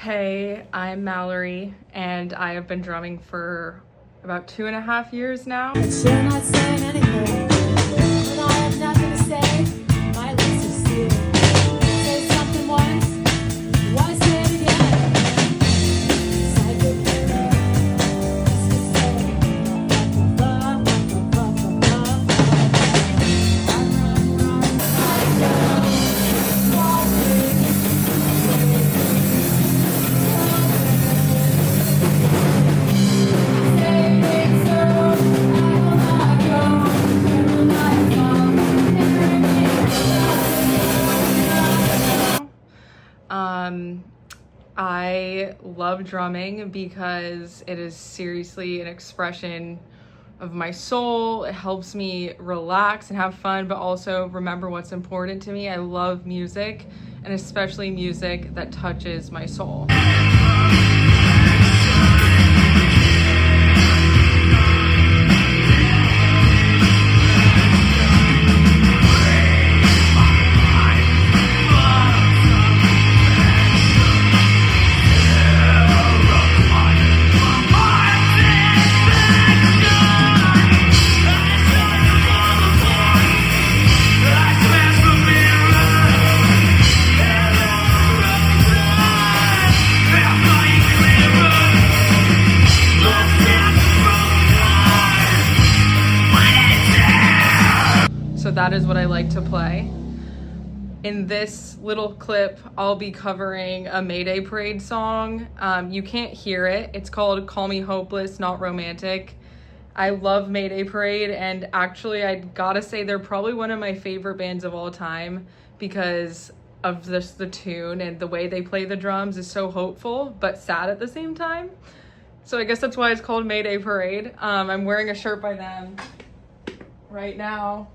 Hey, I'm Mallory, and I have been drumming for about 2.5 years now. You're not saying anything, but I have nothing to say. My lips are sealed. Say something once, why say it again? Psychic hero, I love drumming because it is seriously an expression of my soul. It helps me relax and have fun, but also remember what's important to me. I love music, and especially music that touches my soul. So that is what I like to play. In this little clip, I'll be covering a Mayday Parade song. You can't hear it. It's called Call Me Hopeless, Not Romantic. I love Mayday Parade, and actually I gotta say they're probably one of my favorite bands of all time because of the tune and the way they play the drums is so hopeful but sad at the same time. So I guess that's why it's called Mayday Parade. I'm wearing a shirt by them right now.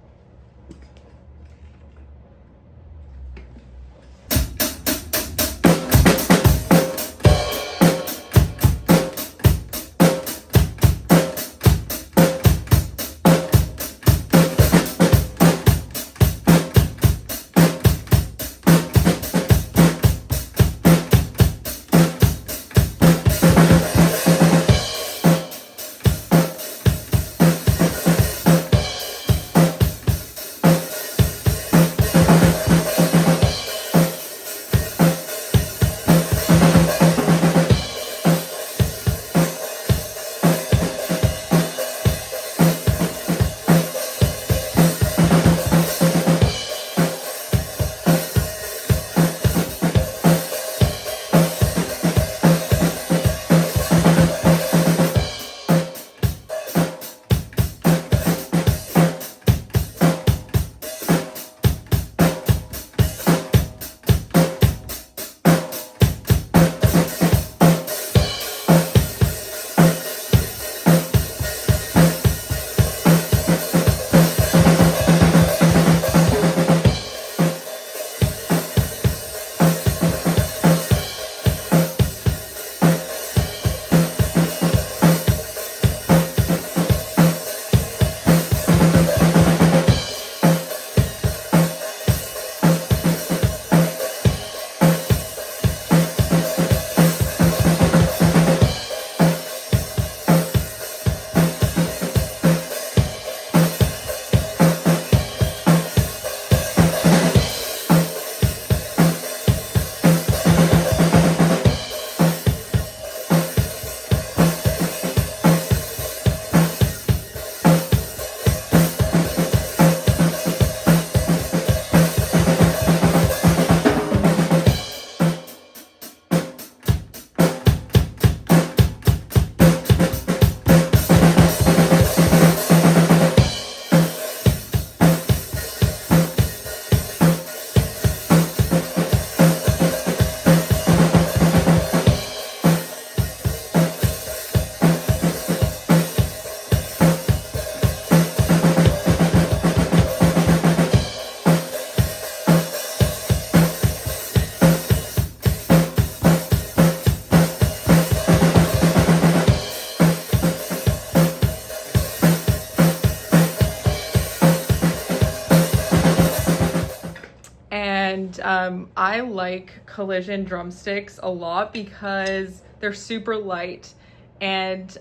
And I like Collision drumsticks a lot because they're super light, and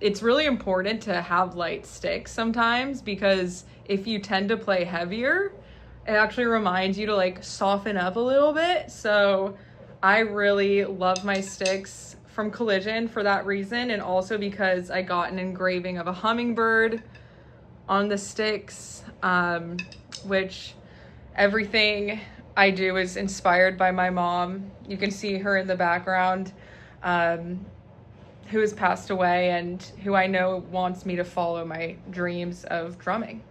it's really important to have light sticks sometimes, because if you tend to play heavier, it actually reminds you to like soften up a little bit. So I really love my sticks from Collision for that reason, and also because I got an engraving of a hummingbird on the sticks, which everything I do is inspired by my mom. You can see her in the background, who has passed away and who I know wants me to follow my dreams of drumming.